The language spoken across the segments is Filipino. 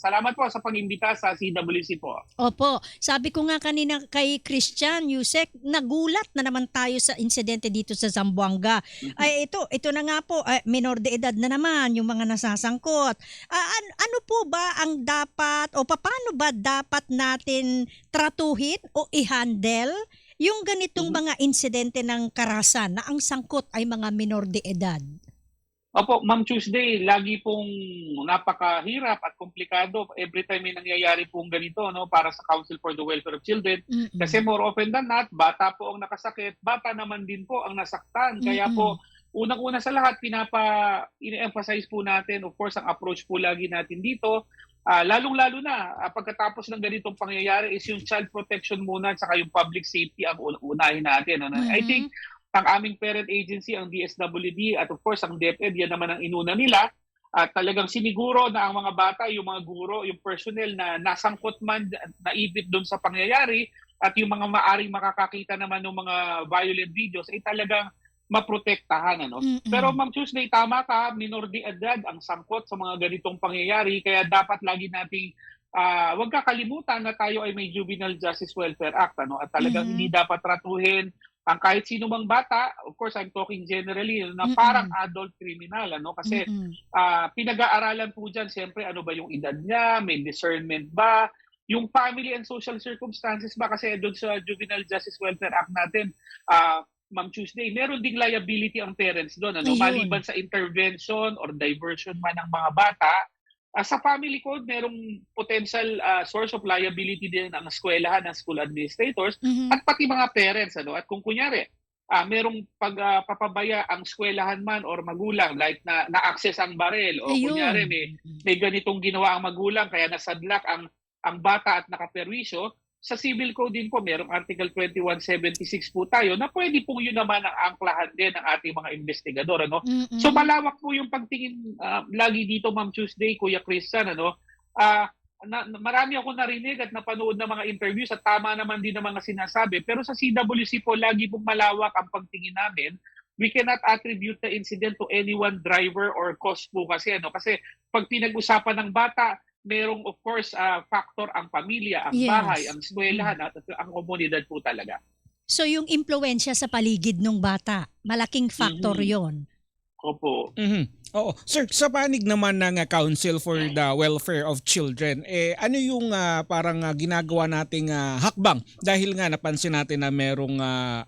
Salamat po sa pag-imbita sa CWC po. Opo, sabi ko nga kanina kay Christian Yusek, nagulat na naman tayo sa insidente dito sa Zamboanga. Ay ito na nga po, minor de edad na naman yung mga nasasangkot. Ano po ba ang dapat o paano ba dapat natin tratuhin o i-handle yung ganitong mga insidente ng karahasan na ang sangkot ay mga minor de edad? Opo, Ma'am Tuesday, lagi pong napakahirap at komplikado every time may nangyayari pong ganito, no, para sa Council for the Welfare of Children. Kasi more often than not, bata po ang nakasakit, bata naman din po ang nasaktan. Kaya po, unang-una sa lahat, ini-emphasize po natin, of course, ang approach po lagi natin dito, lalong-lalo na pagkatapos ng ganitong pangyayari is yung child protection muna at saka yung public safety ang unahin natin. Ano? I think ang aming parent agency, ang DSWD, at of course ang DepEd, yan naman ang inuna nila. At talagang siniguro na ang mga bata, yung mga guro, yung personnel na nasangkot man, naibit doon sa pangyayari, at yung mga maaring makakakita naman ng mga violent videos, ay talagang maprotektahan. Ano? Pero Ma'am Tuesday, tama ka, minor de edad ang sangkot sa mga ganitong pangyayari, kaya dapat lagi nating huwag kakalimutan na tayo ay may Juvenile Justice Welfare Act. Ano? At talagang hindi dapat tratuhin ang kahit sino mang bata, of course I'm talking generally, na parang adult criminal, ano? Kasi pinag-aaralan po dyan, siyempre ano ba yung edad niya, may discernment ba, yung family and social circumstances ba, kasi doon sa Juvenile Justice Welfare Act natin, Ma'am Tuesday, meron ding liability ang parents doon, ano? Maliban sa intervention or diversion man ng mga bata, sa family code, merong potential source of liability din ang eskwelahan, ng school administrators, at pati mga parents. Ano? At kung kunyari, merong pagpapabaya ang eskwelahan man or magulang, like na-access ang barel, o kunyari may ganitong ginawa ang magulang, kaya nasadlak ang bata at nakaperwisyo, sa civil code din po, merong Article 2176 po tayo na pwede po yun naman ang angklahan din ng ating mga investigador. Ano? So malawak po yung pagtingin lagi dito, Ma'am Tuesday, Kuya Christian. Ano? Marami ako narinig at napanood ng mga interviews at tama naman din ng mga sinasabi. Pero sa CWC po, lagi pong malawak ang pagtingin namin. We cannot attribute the incident to any one driver or cause po kasi. Ano? Kasi pag pinag-usapan ng bata, merong of course factor ang pamilya, ang bahay, ang eskwelahan at ang komunidad po talaga. So yung impluwensya sa paligid ng bata, malaking factor yon. Opo. Oo. Sir, sa panig naman ng Council for the Welfare of Children, ano yung parang ginagawa nating hakbang? Dahil nga napansin natin na merong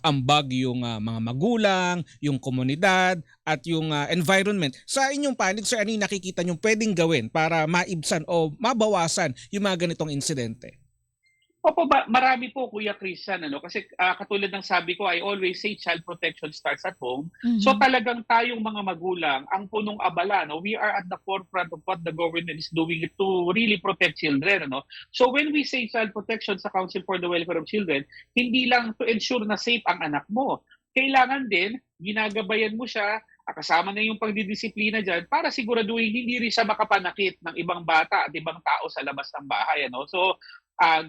ambag yung mga magulang, yung komunidad, at yung environment. Sa inyong panig, sir, ano yung nakikita nyo pwedeng gawin para maibsan o mabawasan yung mga ganitong insidente? Opo, marami po, Kuya Christian, ano? Kasi katulad ng sabi ko, I always say child protection starts at home. So talagang tayong mga magulang, ang punong abala, no? We are at the forefront of what the government is doing to really protect children. Ano? So when we say child protection sa Council for the Welfare of Children, hindi lang to ensure na safe ang anak mo. Kailangan din, ginagabayan mo siya, kasama na yung pagdidisiplina dyan para siguraduhin hindi rin siya makapanakit ng ibang bata at ibang tao sa labas ng bahay. Ano? So,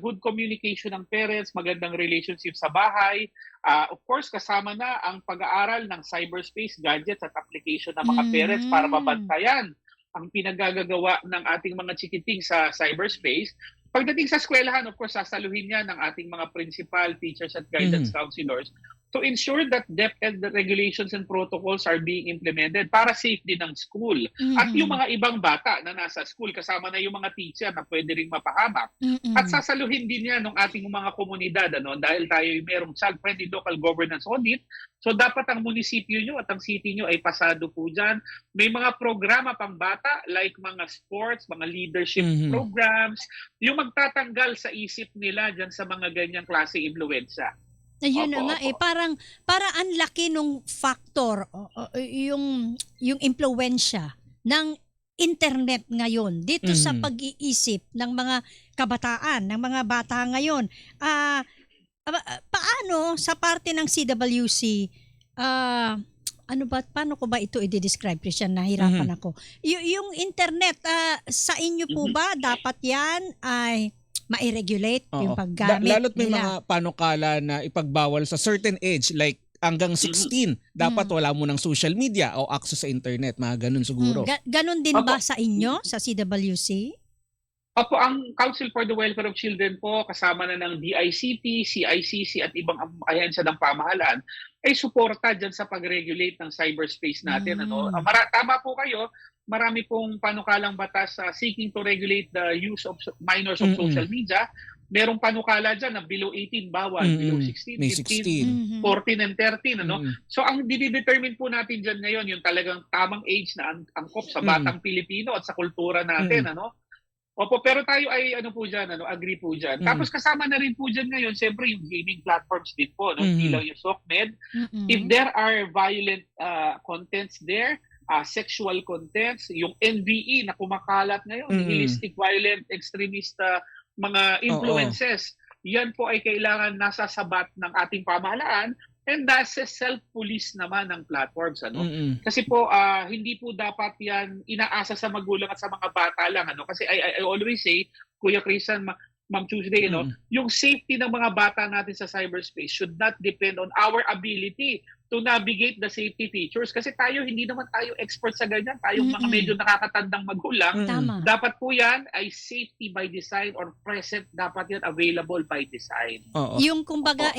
good communication ng parents, magandang relationship sa bahay. Of course, kasama na ang pag-aaral ng cyberspace, gadgets at application ng mga parents para mabantayan ang pinagagagawa ng ating mga chikiting sa cyberspace. Pagdating sa eskwelahan, of course, sasaluhin niya ng ating mga principal, teachers at guidance counselors to ensure that DepEd regulations and protocols are being implemented para safe din ng school. At yung mga ibang bata na nasa school, kasama na yung mga teacher na pwede ring mapahamak. At sasaluhin din yan ng ating mga komunidad, ano? Dahil tayo merong child-friendly local governance audit. So dapat ang munisipyo nyo at ang city nyo ay pasado po dyan. May mga programa pang bata like mga sports, mga leadership programs, yung magtatanggal sa isip nila dyan sa mga ganyang klase influensya. Ayun na nga para ang laki nung factor yung impluwensya ng internet ngayon dito sa pag-iisip ng mga kabataan, ng mga bata ngayon. Paano sa parte ng CWC paano ko ba ito i-describe, Christian? Nahirapan ako. Yung internet sa inyo po ba dapat yan ay ma-regulate yung paggamit Lalo't may nila. mga panukala na ipagbawal sa certain age like hanggang 16 dapat wala mo ng social media o access sa internet, mga ganun siguro. Ganun din ba sa inyo sa CWC? Opo, ang Council for the Welfare of Children po, kasama na ng DICT, CICC at ibang ahensya ng pamahalaan, ay suporta dyan sa pag-regulate ng cyberspace natin. Tama po kayo, marami pong panukalang batas seeking to regulate the use of minors of social media. Merong panukala dyan na below 18 bawal, below 16, 15, 14 and 13. So ang didetermine po natin dyan ngayon, yung talagang tamang age na angkop sa batang Pilipino at sa kultura natin. Opo, pero tayo ay po dyan, agree po dyan. Tapos kasama na rin po dyan ngayon, siyempre yung gaming platforms din po, hindi lang yung SOCMED. If there are violent contents there, sexual contents, yung NVE na kumakalat ngayon, nihilistic, violent, extremist mga influences, yan po ay kailangan nasa sabat ng ating pamahalaan. And that's a self-police naman ng platforms. Kasi po, hindi po dapat yan inaasa sa magulang at sa mga bata lang. Kasi I always say, Kuya Christian, Ma'am Tuesday, yung safety ng mga bata natin sa cyberspace should not depend on our ability to navigate the safety features. Kasi tayo, hindi naman tayo expert sa ganyan. Tayong mga medyo nakakatandang magulang. Dapat po yan ay safety by design or present. Dapat yan available by design. Yung kumbaga,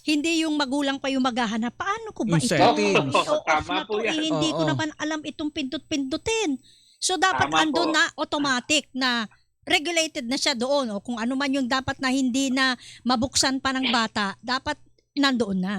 hindi yung magulang pa yung maghahanap. Paano ko ba ito? Tama na po yan. Hindi ko naman alam itong pindot-pindutin. So dapat andun na automatic na regulated na siya doon. O kung ano man yung dapat na hindi na mabuksan pa ng bata, dapat nandoon na.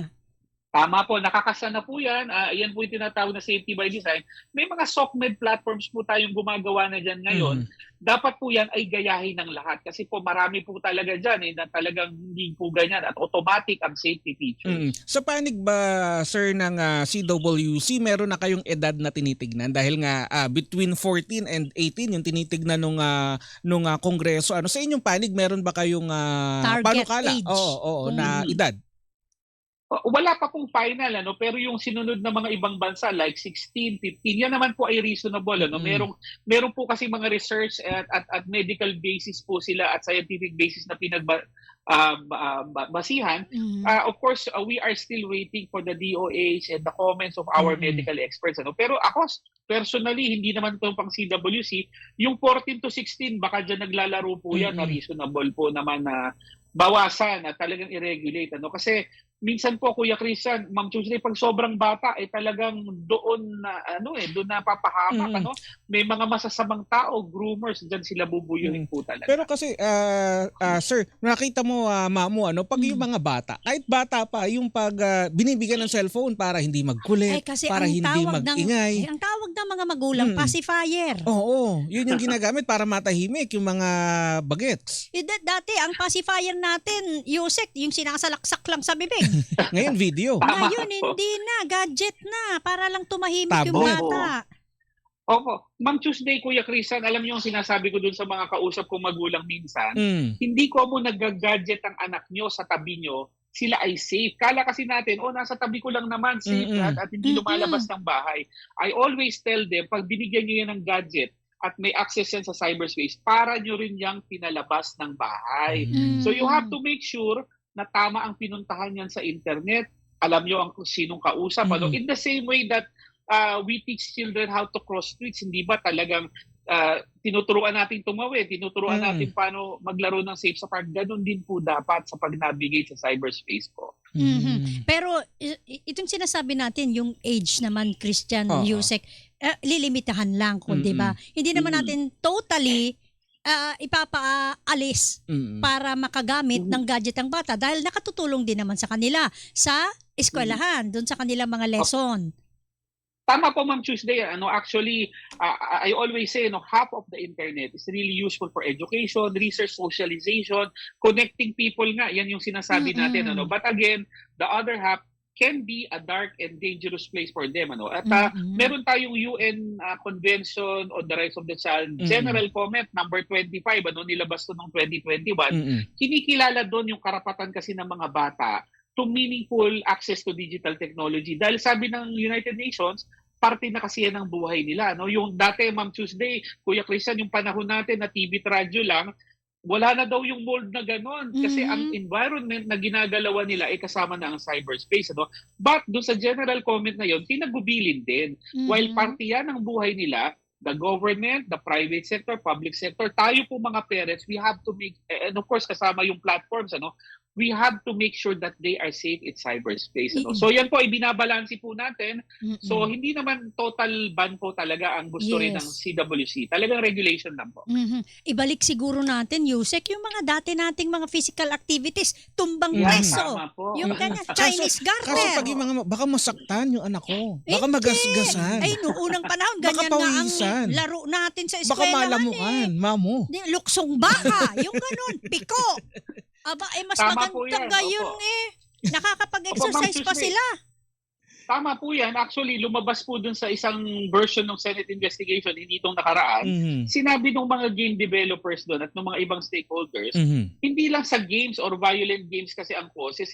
Tama po, nakakasana po yan. Yan po yung tinatawag na safety by design. May mga SOCMED platforms po tayong gumagawa na dyan ngayon. Dapat po yan ay gayahin ng lahat. Kasi po marami po talaga dyan na talagang hindi po ganyan at automatic ang safety features. Sa panig ba, sir, ng CWC, meron na kayong edad na tinitignan? Dahil nga between 14 and 18 yung tinitignan nung Kongreso. Sa inyong panig, meron ba kayong target panukala? age? Na edad? Wala pa pong final, pero yung sinunod na mga ibang bansa like 16, 15, yan naman po ay reasonable. Meron po kasi mga research at medical basis po sila at scientific basis na basihan. Of course, we are still waiting for the DOH and the comments of our medical experts. Pero ako, personally, hindi naman ito pang CWC. Yung 14 to 16, baka dyan naglalaro po yan na reasonable po naman na bawasan at talagang i-regulate. Kasi minsan po, Kuya Christian, Ma'am Tuesday, pag sobrang bata, talagang doon na, doon na papahamak, May mga masasamang tao, groomers, dyan sila bubuyuhin po talaga. Pero kasi, sir, nakita mo, Mamo, pag yung mga bata, kahit bata pa, yung pag binibigyan ng cellphone para hindi magkulit, para hindi magingay. Ang tawag ng mga magulang, pacifier. Oo, yun yung ginagamit para matahimik yung mga bagets. Dati, ang pacifier natin, Yusek, yung sinasalaksak lang sa bibig. Ngayon video. Ngayon hindi na, gadget na para lang tumahimik yung bata. Opo. Ma'am Tuesday, Kuya Christian, alam niyo yung sinasabi ko dun sa mga kausap kong magulang minsan, hindi ko mo nag-gadget ang anak niyo sa tabi niyo, sila ay safe. Kala kasi natin, nasa tabi ko lang naman, safe at hindi lumalabas ng bahay. I always tell them, pag binigyan niyo yan ng gadget, at may access yan sa cyberspace, para nyo rin yang pinalabas ng bahay. So you have to make sure na tama ang pinuntahan yan sa internet. Alam nyo ang sinong kausap. In the same way that we teach children how to cross streets, hindi ba talagang tinuturuan natin tumawid, tinuturuan natin paano maglaro ng safe sa park. Ganun din po dapat sa pag-navigate sa cyberspace po. Pero itong sinasabi natin, yung age naman, Christian, Yusek, lilimitahan lang kung di ba? Hindi naman natin totally ipapaalis para makagamit ng gadget ang bata dahil nakatutulong din naman sa kanila sa eskwelahan, doon sa kanilang mga lesson. Tama po, Ma'am Tuesday. Actually, I always say, half of the internet is really useful for education, research, socialization, connecting people nga. Yan yung sinasabi natin. But again, the other half can be a dark and dangerous place for them. At meron tayong UN Convention on the Rights of the Child, General Comment number 25, nilabas to noong 2021. Kinikilala doon yung karapatan kasi ng mga bata to meaningful access to digital technology. Dahil sabi ng United Nations, parte na kasi yan ng buhay nila. Yung dati, Ma'am Tuesday, Kuya Christian, yung panahon natin na TV at radyo lang, wala na daw yung mold na gano'n kasi ang environment na ginagalawan nila ay kasama na ang cyberspace. But doon sa general comment na yon, pinagubilin din. While parte yan ng buhay nila, the government, the private sector, public sector, tayo po mga parents, we have to make, and of course kasama yung platforms, we have to make sure that they are safe in cyberspace. So yan po ay binabalansi po natin. So hindi naman total ban po talaga ang gusto rin ng CWC. Talagang regulation lang po. Ibalik siguro natin, Yusek, yung mga dati nating mga physical activities, tumbang Yes, preso, tama po. yung ganyan, Chinese garter. Kasi pag yung mga, baka masaktan yung anak ko. Baka magasgasan. Ay, noong unang panahon, Baka ganyan nga ang pawisan. laro natin sa Baka eskwelahan malamukan, mamo. Luksong baka, yung ganun, piko. Aba, mas Tama po maganda yan, gayon opo. Nakakapag-exercise Opo, Ma'am pa Tuesday. sila. Tama po yan. Actually, lumabas po dun sa isang version ng Senate investigation, hindi itong nakaraan. Sinabi ng mga game developers doon at ng mga ibang stakeholders, hindi lang sa games or violent games kasi ang causes,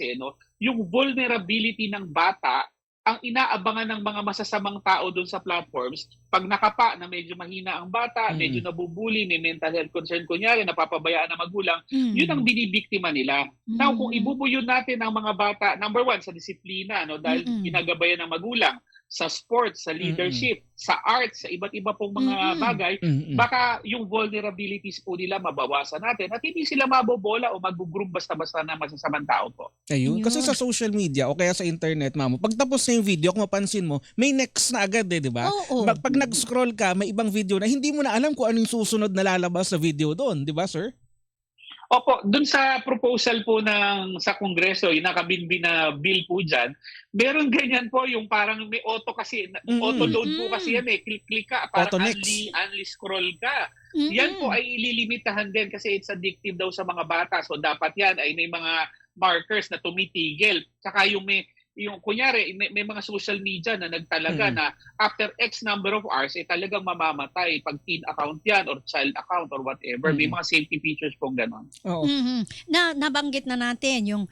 yung vulnerability ng bata ang inaabangan ng mga masasamang tao doon sa platforms, pag nakapa na medyo mahina ang bata, medyo nabubuli, may mental health concern, kunyari, napapabayaan na magulang, yun ang binibiktima nila. Now, kung ibubuyo natin ang mga bata, number one, sa disiplina, dahil ginagabayan ng magulang, sa sports, sa leadership, sa arts, sa iba't iba pong mga bagay, baka yung vulnerabilities po nila mabawasan natin at hindi sila mabobola o mag-groom basta-basta na masasamang tao po. Ayun. Kasi sa social media o kaya sa internet, mamo, pag tapos na yung video, kung mapansin mo, may next na agad di ba? Oo. Pag nag-scroll ka, may ibang video na hindi mo na alam kung ano yung susunod na lalabas sa video doon, di ba, sir? Opo, dun sa proposal po sa Kongreso, yung nakabinbin na bill po dyan, meron ganyan po yung parang may auto kasi, auto-load po kasi yan click ka, parang only scroll ka. Yan po ay ililimitahan din kasi it's addictive daw sa mga bata. So dapat yan ay may mga markers na tumitigil. Tsaka yung kunyari, may mga social media na nagtalaga na after X number of hours, talagang mamamatay pag teen account yan or child account or whatever. May mga safety features pong gano'n. Oo. Nabanggit na natin yung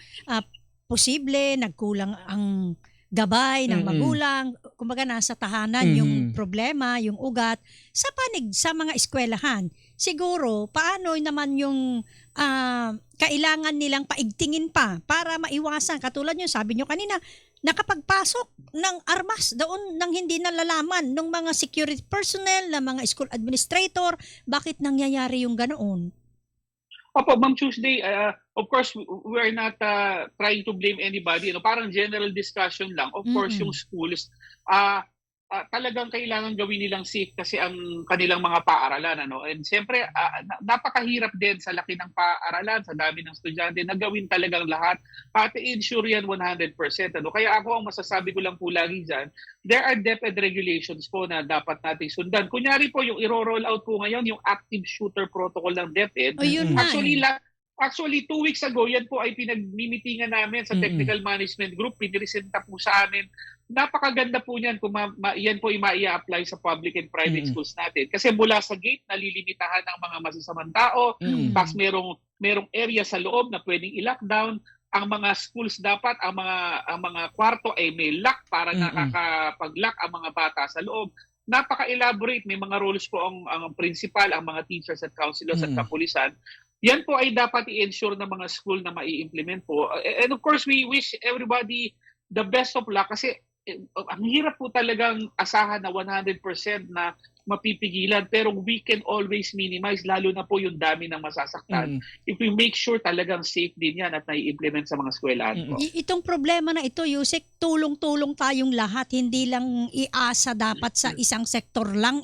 posible, nagkulang ang gabay ng magulang, kumbaga nasa tahanan yung problema, yung ugat, sa mga eskwelahan. Siguro, paano naman yung kailangan nilang paigtingin pa para maiwasan? Katulad yung sabi nyo kanina, nakapagpasok ng armas doon nang hindi nalalaman ng mga security personnel, ng mga school administrator, bakit nangyayari yung ganoon? Opo, Ma'am Tuesday, of course, we are not trying to blame anybody. Parang general discussion lang. Of course, yung schools, talagang kailangan gawin nilang safe kasi ang kanilang mga paaralan. And siyempre, napakahirap din sa laki ng paaralan, sa dami ng estudyante, na gawin talagang lahat at ensure yan 100%. Kaya ako, ang masasabi ko lang po lagi dyan, there are DepEd regulations po na dapat nating sundan. Kunyari po, yung i-roll out po ngayon, yung active shooter protocol ng DepEd. Actually, 2 weeks ago, yan po ay pinagmimitingan namin sa Technical Management Group. Piniresenta po sa amin. Napakaganda po niyan kung yan po i-apply sa public and private schools natin. Kasi mula sa gate, nalilimitahan ng mga masasamang tao. Tapos merong area sa loob na pwedeng i-lockdown. Ang mga schools dapat, ang mga kwarto ay may lock para nakakapag-lock ang mga bata sa loob. Napaka-elaborate. May mga rules po ang principal, ang mga teachers at counselors at kapulisan. Yan po ay dapat i-ensure ng mga school na mai-implement po. And of course, we wish everybody the best of luck kasi ang hirap po talagang asahan na 100% na mapipigilan, pero we can always minimize, lalo na po yung dami ng masasaktan. If we make sure talagang safe din yan at nai-implement sa mga eskwelahan po. Itong problema na ito, Yusek, tulong-tulong tayong lahat, hindi lang iasa dapat sa isang sektor lang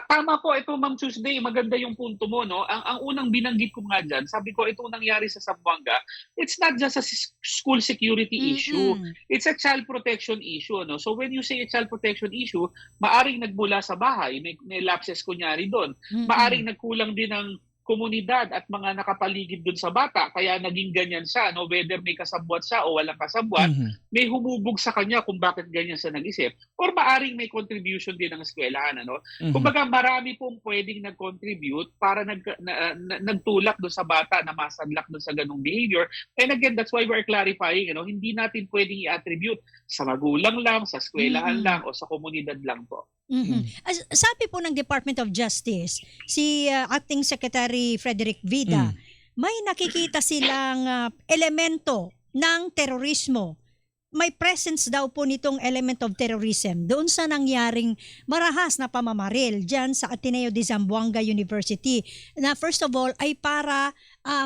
Tama po ito, Ma'am Tuesday. Maganda yung punto mo, no? Ang unang binanggit ko nga dyan, sabi ko, itong nangyari sa Zamboanga, it's not just a school security issue. It's a child protection issue, no? So when you say a child protection issue, maaring nagmula sa bahay, may lapses kunyari doon. Maaring nagkulang din ng komunidad at mga nakapaligid dun sa bata, kaya naging ganyan siya, no? Whether may kasabwat siya o walang kasabwat, may humubog sa kanya kung bakit ganyan siya nag-isip, or maaring may contribution din ng eskwelahan. Kumbaga marami pong pwedeng nag-contribute para nagtulak dun sa bata na masadlak dun sa ganung behavior. And again, that's why we're clarifying, hindi natin pwedeng i-attribute sa magulang lang, sa eskwelahan lang, o sa komunidad lang po. Sabi po ng Department of Justice, si Acting Secretary Frederick Vida, may nakikita silang elemento ng terorismo may presence daw po nitong element of terrorism doon sa nangyaring marahas na pamamaril dyan sa Ateneo de Zamboanga University na first of all ay para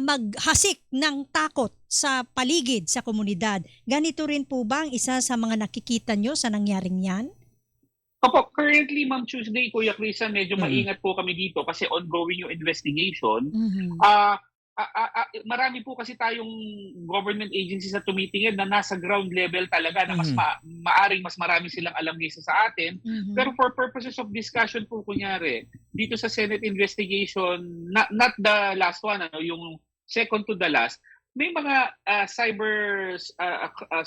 maghasik ng takot sa paligid sa komunidad. Ganito rin po ba ang isa sa mga nakikita nyo sa nangyaring yan? Opo, currently, Ma'am Tuesday, Kuya Christian, medyo maingat po kami dito kasi ongoing yung investigation. Marami po kasi tayong government agencies na tumitingin na nasa ground level talaga na mas maaring mas marami silang alam kaysa sa atin. Pero for purposes of discussion po, kunyari, dito sa Senate investigation, not the last one, yung second to the last, may mga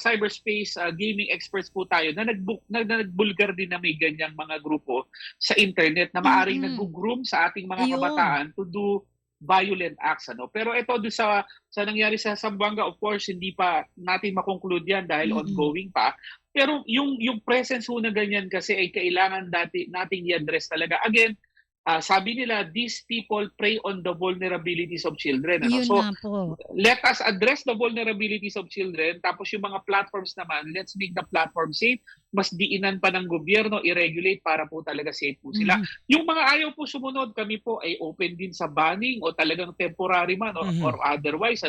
cyberspace gaming experts po tayo na nagbulgar din na may ganyang mga grupo sa internet na maaring nag-groom sa ating mga kabataan to do violent acts. Pero ito doon sa nangyari sa Zamboanga, of course, hindi pa natin makonclude yan dahil ongoing pa. Pero yung presence ho na ganyan kasi ay kailangan nating i-address talaga. Again, sabi nila, these people prey on the vulnerabilities of children. Yun So, na po. let us address the vulnerabilities of children. Tapos yung mga platforms naman, let's make the platform safe. Mas diinan pa ng gobyerno, i-regulate para po talaga safe po sila. Yung mga ayaw po sumunod, kami po ay open din sa banning o talagang temporary man or otherwise.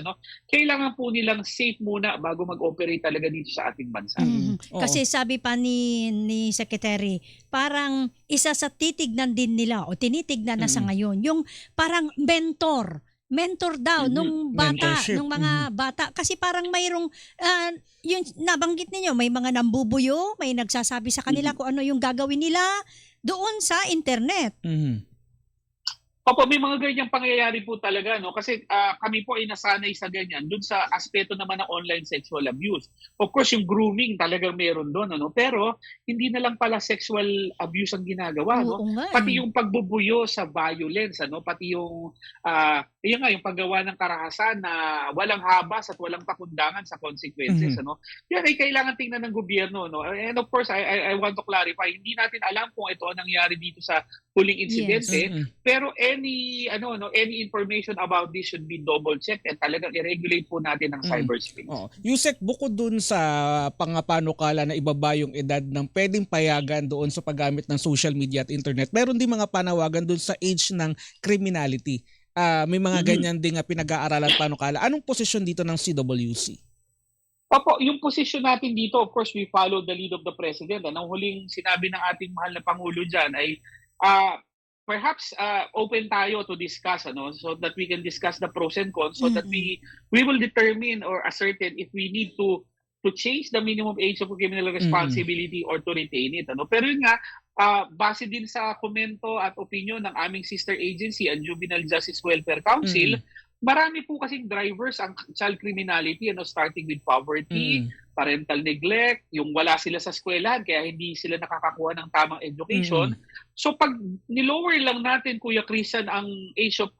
Kailangan po nilang safe muna bago mag-operate talaga dito sa ating bansa. Kasi sabi pa ni Secretary, parang isa sa titignan din nila o tinitignan na sa ngayon, yung parang mentor daw nung bata, Mentorship. nung mga bata. Kasi parang mayroong, yung nabanggit ninyo, may mga nambubuyo, may nagsasabi sa kanila kung ano yung gagawin nila doon sa internet. Opo, may mga ganyang pangyayari po talaga, kasi kami po ay nasanay sa ganyan dun sa aspeto naman ng online sexual abuse. Of course, yung grooming talagang meron doon, pero hindi na lang pala sexual abuse ang ginagawa, Oo nga, pati yung pagbubuyo sa violence, pati yung yung paggawa ng karahasan na walang habas at walang pakundangan sa consequences, Yan ay kailangan tingnan ng gobyerno, And of course, I want to clarify, hindi natin alam kung ito ang nangyari dito sa huling insidente, pero any information about this should be double checked and talagang i-regulate po natin ang cyberspace. Yusek, bukod dun sa pangapanukala na ibaba yung edad ng pwedeng payagan doon sa paggamit ng social media at internet, meron din mga panawagan dun sa age ng criminality. May mga ganyan din pinag-aaralan panukala. Anong posisyon dito ng CWC? Opo, yung posisyon natin dito, of course, we follow the lead of the President. Ang huling sinabi ng ating mahal na Pangulo dyan ay perhaps open tayo to discuss so that we can discuss the pros and cons so that we will determine or ascertain if we need to change the minimum age of criminal responsibility or to retain it. Pero yun nga, base din sa komento at opinion ng aming sister agency, ang Juvenile Justice Welfare Council, marami po kasing drivers ang child criminality, starting with poverty, parental neglect, yung wala sila sa eskwelahan kaya hindi sila nakakakuha ng tamang education. So pag nilower lang natin, Kuya Christian, ang age of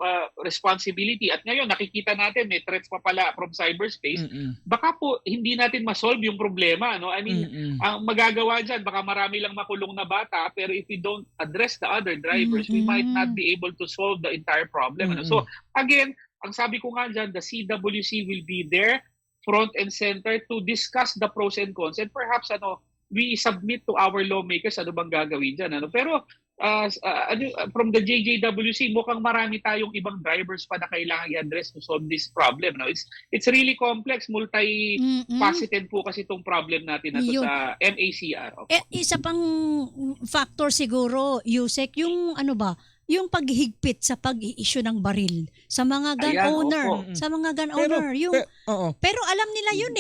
responsibility at ngayon nakikita natin may threats pa pala from cyberspace, baka po hindi natin masolve yung problema. I mean, ang magagawa dyan, baka marami lang makulong na bata, pero if we don't address the other drivers, we might not be able to solve the entire problem. So again, ang sabi ko nga dyan, the CWC will be there, front and center, to discuss the pros and cons. And perhaps we submit to our lawmakers ano bang gagawin dyan. Pero from the JJWC, mukhang marami tayong ibang drivers pa na kailangan i-address to solve this problem. It's really complex, multi-faceted po kasi itong problem natin na to sa MACR. Isa pang factor siguro, Yusek, yung yung paghihigpit sa pag-i-issue ng baril sa mga gun owner. Sa mga gun owner. Pero alam nila yun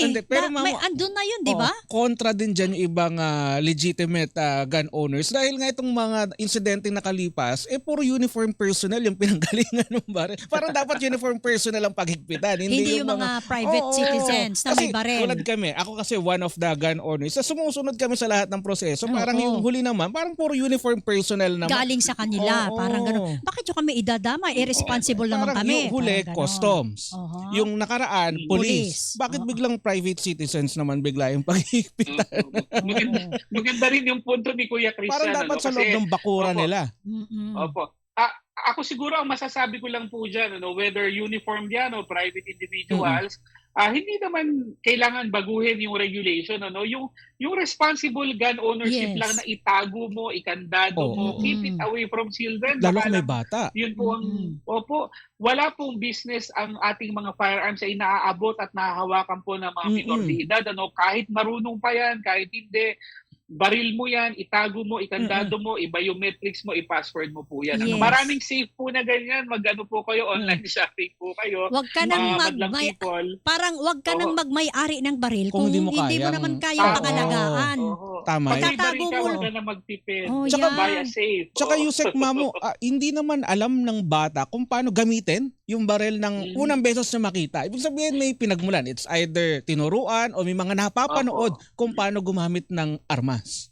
andun na yun, di ba? Kontra din dyan yung ibang legitimate gun owners. Dahil nga itong mga insidente nakalipas, puro uniform personnel yung pinanggalingan ng baril. Parang dapat uniform personnel ang paghigpitan. Hindi yung mga private citizens na may baril. Tulad kami, ako kasi one of the gun owners. Sumusunod kami sa lahat ng proseso. Parang yung huli naman, parang puro uniform personnel naman. Galing sa kanila. Parang ganun. Bakit yung kami idadama? Irresponsible naman kami. Yung huli, customs. Yung nakaraan, police. Bakit biglang private citizens naman bigla yung paghihigpitan? Maganda rin yung punto ni Kuya Christian. Parang dapat sa loob ng bakura nila. Opo. Ako siguro ang masasabi ko lang po diyan, whether uniform yan o private individuals, hindi naman kailangan baguhin yung regulation, yung responsible gun ownership lang na Yes. itago mo, ikandado Oo. mo, keep it away from children. Lalo Baka kung may lang bata. yun po ang opo, wala pong business ang ating mga firearms ay naaabot at nahahawakan po ng mga minor de edad, kahit marunong pa yan, kahit hindi. Baril mo yan, itago mo, ikandado mo, i-biometrics mo, i-password mo po yan. Yes. Maraming safe po na ganyan. Mag-ano po kayo, online shopping po kayo. Wag ka nang Madlang people. parang wag ka nang magmay-ari ng baril Kung kung hindi mo hindi mo kayang- naman kayang Oo. pangalagaan. Tama. Pag may Pagtatago baril ka, mo- huwag ka na magtipid. Oh, Tsaka yan. Buy a safe. Tsaka Yusek Mamo, hindi naman alam ng bata kung paano gamitin yung baril ng unang beses na makita. Ibig sabihin may pinagmulan. It's either tinuruan o may mga napapanood kung paano gumamit ng armas.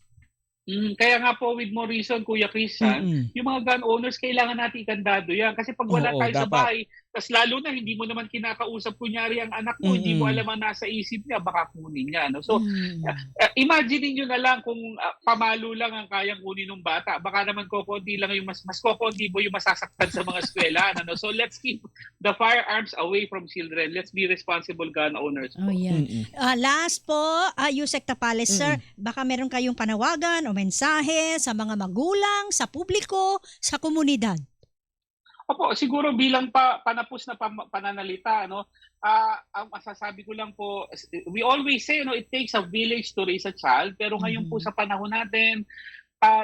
Kaya nga po with more reason, Kuya Christian, yung mga gun owners, kailangan natin ikandado yan. Kasi pag wala Oo, tayo sa dapat. bahay, tas lalo na hindi mo naman kinakausap kunyari ang anak mo, hindi mo alam ang nasa isip niya, baka kunin niya. So, imagine niyo na lang kung pamalo lang ang kayang kunin ng bata. Baka naman kokonti lang yung mas kokonti po yung masasaktan sa mga eskwelahan. So let's keep the firearms away from children. Let's be responsible gun owners po. Oh, yan. Last po, Yusek Tapales, sir, baka meron kayong panawagan o mensahe sa mga magulang, sa publiko, sa komunidad. Opo, siguro bilang panapos na pananalita, ang masasabi ko lang po, we always say, it takes a village to raise a child, pero ngayon po sa panahon natin,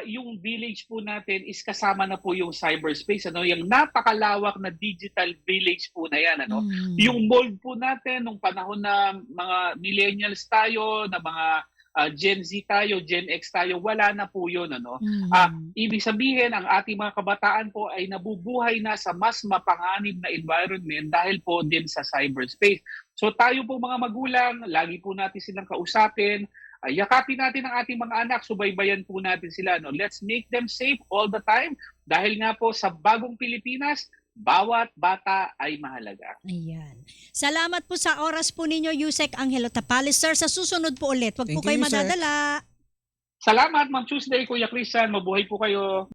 yung village po natin is kasama na po yung cyberspace, yung napakalawak na digital village po na yan, Yung mold po natin nung panahon na mga millennials tayo, na mga Gen Z tayo, Gen X tayo, wala na po yun. Ibig sabihin, ang ating mga kabataan po ay nabubuhay na sa mas mapanganib na environment dahil po din sa cyberspace. So tayo po mga magulang, lagi po natin silang kausapin, yakapin natin ang ating mga anak, subaybayan po natin sila. Let's make them safe all the time dahil nga po sa bagong Pilipinas, bawat bata ay mahalaga. Ayan. Salamat po sa oras po ninyo, Yusek Angelo Tapales, sir. Sa susunod po ulit, wag po Thank kayo you, Yusek. madadala. Salamat, Ma'am Tuesday, Kuya Christian. Mabuhay po kayo.